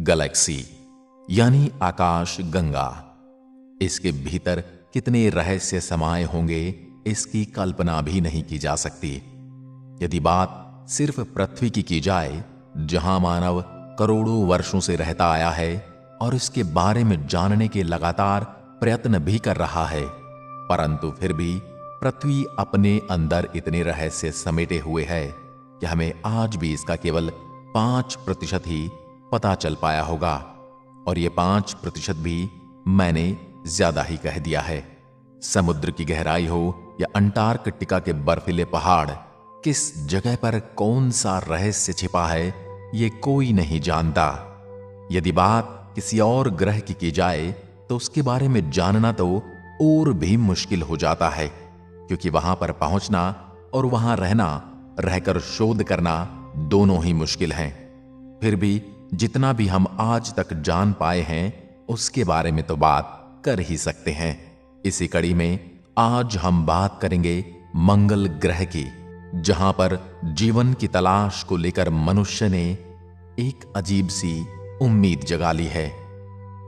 Galaxy यानी आकाश गंगा। इसके भीतर कितने रहस्य समाये होंगे, इसकी कल्पना भी नहीं की जा सकती। यदि बात सिर्फ पृथ्वी की जाए, जहां मानव करोड़ों वर्षों से रहता आया है और इसके बारे में जानने के लगातार प्रयत्न भी कर रहा है, परंतु फिर भी पृथ्वी अपने अंदर इतने रहस्य समेटे हुए है कि हमें आज भी इसका केवल 5% ही पता चल पाया होगा। और ये 5% भी मैंने ज्यादा ही कह दिया है। समुद्र की गहराई हो या अंटार्कटिका के बर्फीले पहाड़, किस जगह पर कौन सा रहस्य छिपा है, ये कोई नहीं जानता। यदि बात किसी और ग्रह की जाए तो उसके बारे में जानना तो और भी मुश्किल हो जाता है, क्योंकि वहां पर पहुंचना और वहां रहना, रहकर शोध करना दोनों ही मुश्किल हैं। फिर भी जितना भी हम आज तक जान पाए हैं, उसके बारे में तो बात कर ही सकते हैं। इसी कड़ी में आज हम बात करेंगे मंगल ग्रह की, जहां पर जीवन की तलाश को लेकर मनुष्य ने एक अजीब सी उम्मीद जगा ली है।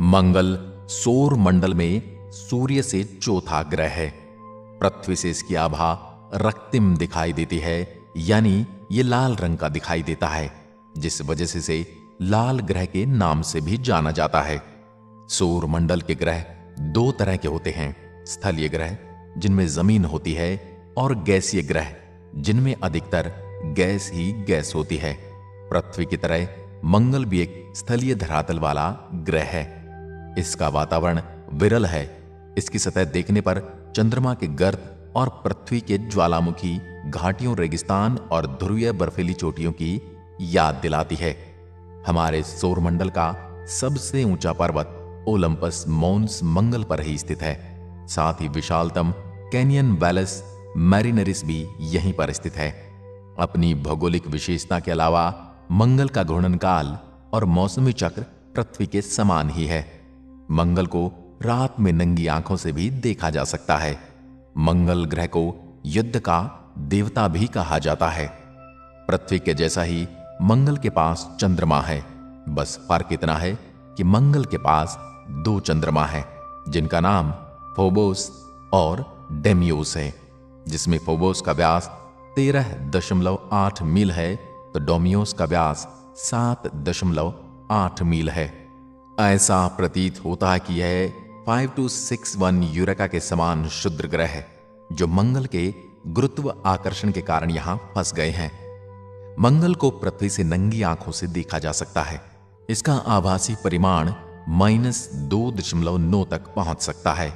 मंगल सौर मंडल में सूर्य से चौथा ग्रह है। पृथ्वी से इसकी आभा रक्तिम दिखाई देती है, यानी ये लाल रंग का दिखाई देता है, जिस वजह से इसे लाल ग्रह के नाम से भी जाना जाता है। सौर मंडल के ग्रह दो तरह के होते हैं, स्थलीय ग्रह जिनमें जमीन होती है और गैसीय ग्रह जिनमें अधिकतर गैस ही गैस होती है। पृथ्वी की तरह मंगल भी एक स्थलीय धरातल वाला ग्रह है। इसका वातावरण विरल है। इसकी सतह देखने पर चंद्रमा के गर्त और पृथ्वी के ज्वालामुखी घाटियों, रेगिस्तान और ध्रुवीय बर्फीली चोटियों की याद दिलाती है। हमारे सौरमंडल का सबसे ऊंचा पर्वत ओलंपस मॉन्स मंगल पर ही स्थित है। साथ ही विशालतम कैनियन वैलस मैरिनरिस भी यहीं पर स्थित है। अपनी भौगोलिक विशेषता के अलावा मंगल का घूर्णन काल और मौसमी चक्र पृथ्वी के समान ही है। मंगल को रात में नंगी आंखों से भी देखा जा सकता है। मंगल ग्रह को युद्ध का देवता भी कहा जाता है। पृथ्वी के जैसा ही मंगल के पास चंद्रमा है, बस फर्क इतना है कि मंगल के पास 2 चंद्रमा है, जिनका नाम फोबोस और डेमियोस है। जिसमें फोबोस का व्यास 13.8 मील है तो डोमियोस का व्यास 7.8 मील है। ऐसा प्रतीत होता है कि यह 5261 यूरेका के समान क्षुद्र ग्रह है, जो मंगल के गुरुत्व आकर्षण के कारण यहां फंस गए हैं। मंगल को पृथ्वी से नंगी आंखों से देखा जा सकता है। इसका आभासी परिमाण -2.9 तक पहुंच सकता है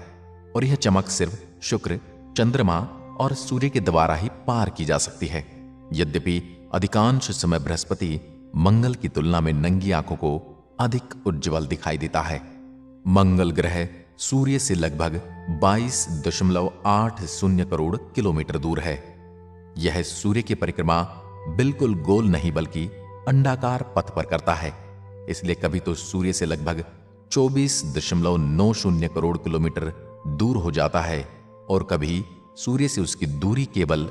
और यह चमक सिर्फ शुक्र, चंद्रमा और सूर्य के द्वारा ही पार की जा सकती है। यद्यपि अधिकांश समय बृहस्पति मंगल की तुलना में नंगी आंखों को अधिक उज्ज्वल दिखाई देता है। मंगल ग्रह सूर्य से लगभग 22.80 करोड़ किलोमीटर दूर है। यह सूर्य की परिक्रमा बिल्कुल गोल नहीं बल्कि अंडाकार पथ पर करता है। इसलिए कभी तो सूर्य से लगभग 24.90 करोड़ किलोमीटर दूर हो जाता है और कभी सूर्य से उसकी दूरी केवल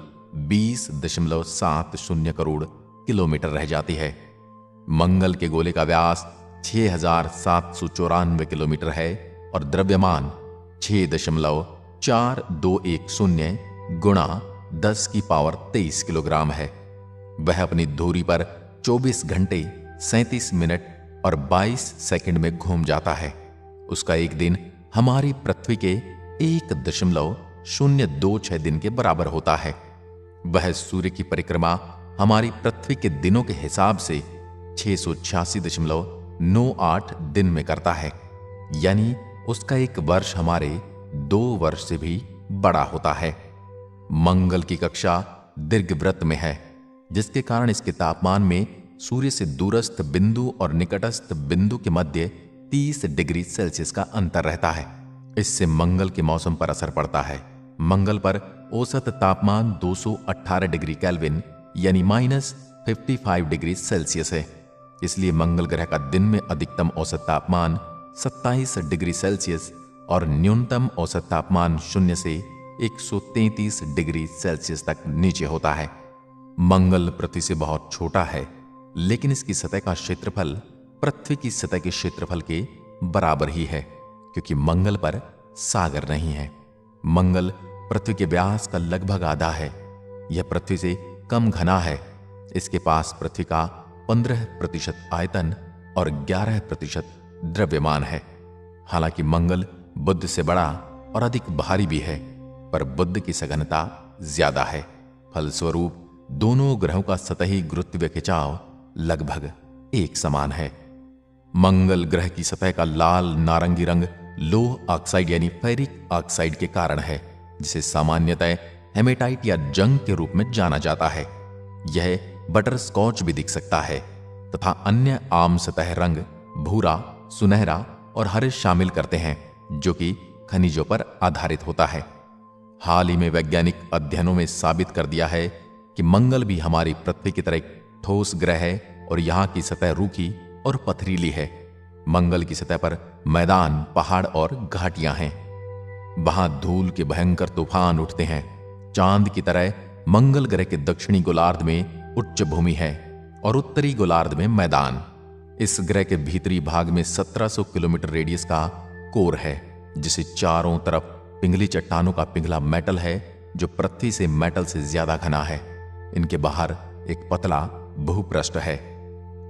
20.70 करोड़ किलोमीटर रह जाती है। मंगल के गोले का व्यास 6794 किलोमीटर है और द्रव्यमान 6.4210 गुणा 10⁻23 किलोग्राम है। वह अपनी धुरी पर 24 घंटे 37 मिनट और 22 सेकंड में घूम जाता है। उसका एक दिन हमारी पृथ्वी के 1.026 दिन के बराबर होता है। वह सूर्य की परिक्रमा हमारी पृथ्वी के दिनों के हिसाब से 686.98 दिन में करता है, यानी उसका एक वर्ष हमारे 2 वर्ष से भी बड़ा होता है। मंगल की कक्षा दीर्घवृत्त में है, जिसके कारण इसके तापमान में सूर्य से दूरस्थ बिंदु और निकटस्थ बिंदु के मध्य 30 डिग्री सेल्सियस का अंतर रहता है। इससे मंगल के मौसम पर असर पड़ता है। मंगल पर औसत तापमान 218 डिग्री केल्विन यानी -55 डिग्री सेल्सियस है। इसलिए मंगल ग्रह का दिन में अधिकतम औसत तापमान 27 डिग्री सेल्सियस और न्यूनतम औसत तापमान 0 से 133 डिग्री सेल्सियस तक नीचे होता है। मंगल पृथ्वी से बहुत छोटा है, लेकिन इसकी सतह का क्षेत्रफल पृथ्वी की सतह के क्षेत्रफल के बराबर ही है, क्योंकि मंगल पर सागर नहीं है। मंगल पृथ्वी के व्यास का लगभग आधा है। यह पृथ्वी से कम घना है। इसके पास पृथ्वी का 15% आयतन और 11% द्रव्यमान है। हालांकि मंगल बुध से बड़ा और अधिक भारी भी है, पर बुध की सघनता ज्यादा है। फलस्वरूप दोनों ग्रहों का सतही गुरुत्वीय खिंचाव लगभग एक समान है। मंगल ग्रह की सतह का लाल नारंगी रंग लोह ऑक्साइड यानी फेरिक ऑक्साइड के कारण है, जिसे सामान्यतः हेमेटाइट या जंग के रूप में जाना जाता है। यह बटर स्कॉच भी दिख सकता है तथा अन्य आम सतह रंग भूरा, सुनहरा और हरे शामिल करते हैं, जो कि खनिजों पर आधारित होता है। हाल ही में वैज्ञानिक अध्ययनों में साबित कर दिया है कि मंगल भी हमारी पृथ्वी की तरह एक ठोस ग्रह है और यहां की सतह रूखी और पथरीली है। मंगल की सतह पर मैदान, पहाड़ और घाटियां हैं। वहां धूल के भयंकर तूफान उठते हैं। चांद की तरह मंगल ग्रह के दक्षिणी गोलार्ध में उच्च भूमि है और उत्तरी गोलार्ध में मैदान। इस ग्रह के भीतरी भाग में 1700 किलोमीटर रेडियस का कोर है, जिसे चारों तरफ पिंगली चट्टानों का पिघला मेटल है, जो पृथ्वी से मेटल से ज्यादा घना है। इनके बाहर एक पतला भूपृष्ठ है।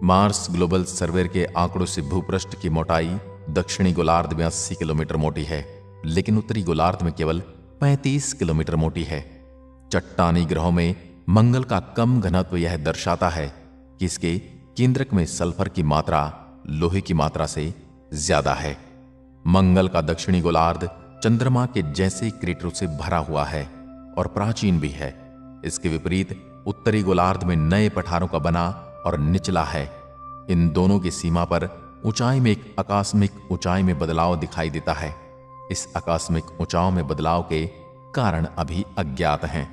मार्स ग्लोबल सर्वेयर के आंकड़ों से भूपृष्ठ की मोटाई दक्षिणी गोलार्ध में 80 किलोमीटर मोटी है, लेकिन उत्तरी गोलार्ध में केवल 35 किलोमीटर मोटी है। चट्टानी ग्रहों में मंगल का कम घनत्व यह दर्शाता है कि इसके केंद्रक में सल्फर की मात्रा लोहे की मात्रा से ज्यादा है। मंगल का दक्षिणी गोलार्ध चंद्रमा के जैसे क्रेटरों से भरा हुआ है और प्राचीन भी है। इसके विपरीत उत्तरी गोलार्ध में नए पठारों का बना और निचला है। इन दोनों की सीमा पर ऊंचाई में एक आकस्मिक ऊंचाई में बदलाव दिखाई देता है। इस आकस्मिक ऊंचाई में बदलाव के कारण अभी अज्ञात हैं।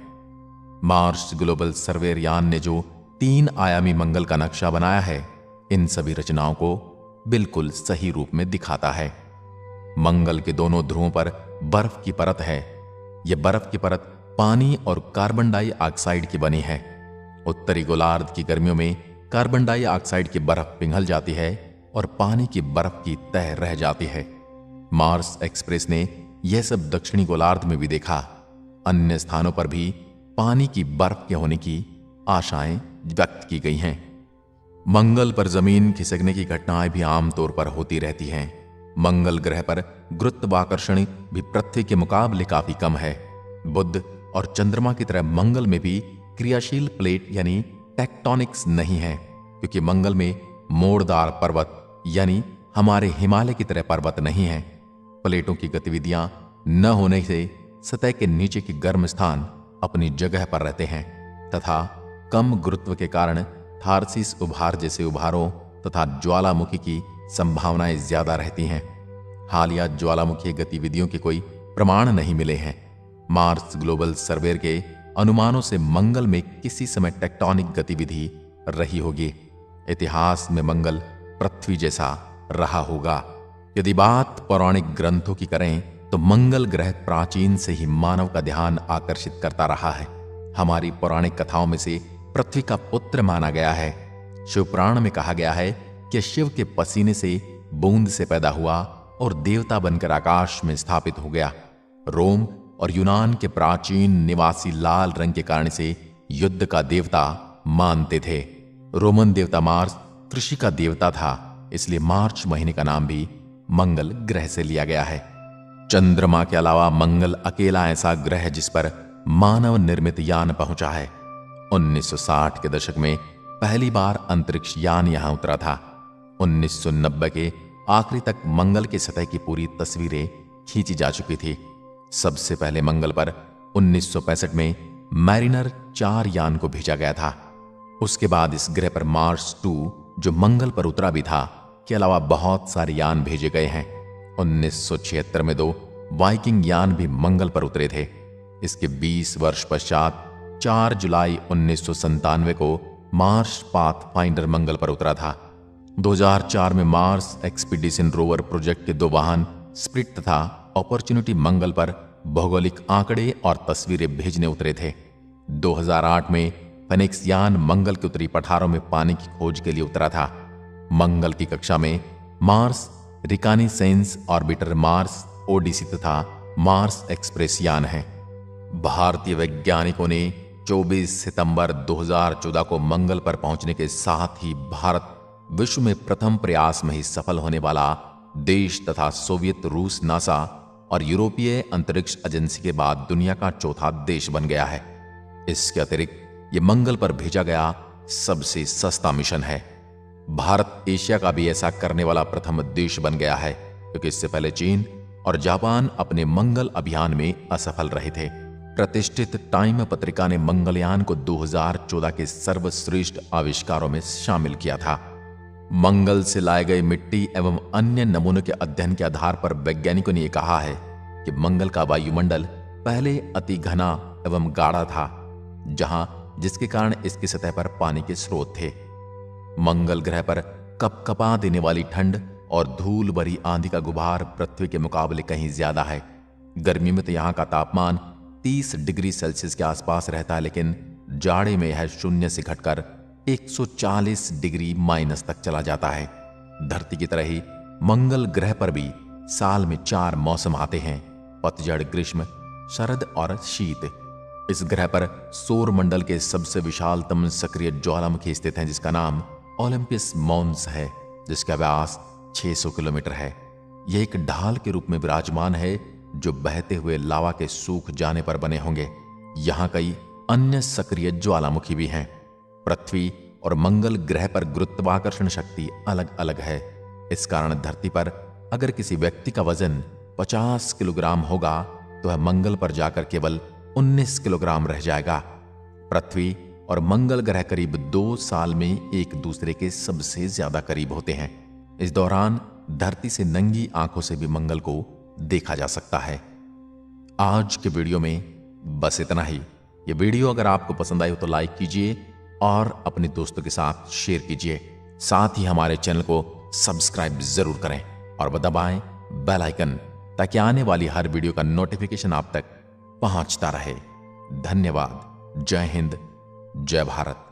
मार्स ग्लोबल सर्वेयर यान ने जो 3 आयामी मंगल का नक्शा बनाया है, इन सभी रचनाओं को बिल्कुल सही रूप में दिखाता है। मंगल के दोनों ध्रुवों पर बर्फ की परत है। यह बर्फ की परत पानी और कार्बन डाइऑक्साइड की बनी है। उत्तरी गोलार्ध की गर्मियों में कार्बन डाइऑक्साइड की बर्फ पिघल जाती है और पानी की बर्फ की तह रह जाती है। मार्स एक्सप्रेस ने यह सब दक्षिणी गोलार्ध में भी देखा। अन्य स्थानों पर भी पानी की बर्फ के होने की आशाएं व्यक्त की गई हैं। मंगल पर जमीन खिसकने की घटनाएं भी आमतौर पर होती रहती हैं। मंगल ग्रह पर गुरुत्वाकर्षण भी पृथ्वी के मुकाबले काफी कम है। बुध और चंद्रमा की तरह मंगल में भी क्रियाशील प्लेट यानी टेक्टोनिक्स नहीं है, क्योंकि मंगल में मोड़दार पर्वत यानी हमारे हिमालय की तरह पर्वत नहीं है। प्लेटों की गतिविधियां न होने से सतह के नीचे के गर्म स्थान अपनी जगह पर रहते हैं तथा कम गुरुत्व के कारण थार्सिस उभार जैसे उभारों तथा ज्वालामुखी की संभावनाएं ज्यादा रहती हैं। हालिया ज्वालामुखी गतिविधियों के कोई प्रमाण नहीं मिले हैं। मार्स ग्लोबल सर्वेयर के अनुमानों से मंगल में किसी समय टेक्टोनिक गतिविधि रही होगी। इतिहास में मंगल पृथ्वी जैसा रहा होगा। यदि बात पौराणिक ग्रंथों की करें तो मंगल ग्रह प्राचीन से ही मानव का ध्यान आकर्षित करता रहा है। हमारी पौराणिक कथाओं में से पृथ्वी का पुत्र माना गया है। शिवपुराण में कहा गया है कि शिव के पसीने से बूंद से पैदा हुआ और देवता बनकर आकाश में स्थापित हो गया। रोम और यूनान के प्राचीन निवासी लाल रंग के कारण से युद्ध का देवता मानते थे। रोमन देवता मार्स कृषि का देवता था, इसलिए मार्च महीने का नाम भी मंगल ग्रह से लिया गया है। चंद्रमा के अलावा मंगल अकेला ऐसा ग्रह है जिस पर मानव निर्मित यान पहुंचा है। 1960 के दशक में पहली बार अंतरिक्ष यान यहां उतरा था। 1990 के आखिरी तक मंगल की सतह की पूरी तस्वीरें खींची जा चुकी थी। सबसे पहले मंगल पर 1965 में मैरिनर 4 यान को भेजा गया था। उसके बाद इस ग्रह पर मार्स 2 जो मंगल पर उतरा भी था के अलावा बहुत सारे यान भेजे गए हैं। 1976 में 2 वाइकिंग यान भी मंगल पर उतरे थे। इसके 20 वर्ष पश्चात 4 जुलाई 1997 को मार्स पाथफाइंडर मंगल पर उतरा था। 2004 में मार्स एक्सपीडिशन रोवर प्रोजेक्ट के 2 वाहन स्प्रिट तथा अपॉर्चुनिटी मंगल पर भौगोलिक आंकड़े और तस्वीरें भेजने उतरे थे। 2008 में फेनिक्स यान मंगल के उत्तरी पठारों में पानी की खोज के लिए उतरा था। मंगल की कक्षा में मार्स रिकॉनाइसेंस ऑर्बिटर, मार्स ओडिसी तथा मार्स एक्सप्रेस यान हैं। भारतीय वैज्ञानिकों ने 24 सितंबर 2014 को मंगल पर पहुंचने के साथ ही भारत विश्व में प्रथम प्रयास में ही सफल होने वाला देश तथा सोवियत, रूस, नासा और यूरोपीय अंतरिक्ष एजेंसी के बाद दुनिया का चौथा देश बन गया है। इसके अतिरिक्त ये मंगल पर भेजा गया सबसे सस्ता मिशन है। भारत एशिया का भी ऐसा करने वाला प्रथम देश बन गया है, क्योंकि इससे पहले चीन और जापान अपने मंगल अभियान में असफल रहे थे। प्रतिष्ठित टाइम पत्रिका ने मंगलयान को 2014 के सर्वश्रेष्ठ आविष्कारों में शामिल किया था। मंगल से लाए गए मिट्टी एवं अन्य नमूनों के अध्ययन के आधार पर वैज्ञानिकों ने यह कहा है कि मंगल का वायुमंडल पहले अति घना एवं गाढ़ा था, जिसके कारण इसकी सतह पर पानी के स्रोत थे। मंगल ग्रह पर कपकपा देने वाली ठंड और धूल भरी आंधी का गुबार पृथ्वी के मुकाबले कहीं ज्यादा है। गर्मी में तो यहां का तापमान 30 डिग्री सेल्सियस के आसपास रहता है, लेकिन जाड़े में यह शून्य से घटकर 140 डिग्री माइनस तक चला जाता है। धरती की तरह ही मंगल ग्रह पर भी साल में 4 मौसम आते हैं: पतझड़, ग्रीष्म, शरद और शीत। इस ग्रह पर सौर मंडल के सबसे विशालतम सक्रिय ज्वालामुखी स्थित है, जिसका नाम ओलंपस मॉन्स है, जिसका व्यास 600 किलोमीटर है। यह एक ढाल के रूप में विराजमान है जो बहते हुए लावा के सूख जाने पर बने होंगे। यहां कई अन्य सक्रिय ज्वालामुखी भी हैं। पृथ्वी और मंगल ग्रह पर गुरुत्वाकर्षण शक्ति अलग अलग है। इस कारण धरती पर अगर किसी व्यक्ति का वजन 50 किलोग्राम होगा तो वह मंगल पर जाकर केवल 19 किलोग्राम रह जाएगा। पृथ्वी और मंगल ग्रह करीब 2 साल में एक दूसरे के सबसे ज्यादा करीब होते हैं। इस दौरान धरती से नंगी आंखों से भी मंगल को देखा जा सकता है। आज के वीडियो में बस इतना ही। ये वीडियो अगर आपको पसंद आई हो तो लाइक कीजिए और अपने दोस्तों के साथ शेयर कीजिए। साथ ही हमारे चैनल को सब्सक्राइब जरूर करें और दबाएं बेल आइकन, ताकि आने वाली हर वीडियो का नोटिफिकेशन आप तक पहुंचता रहे। धन्यवाद। जय हिंद, जय भारत।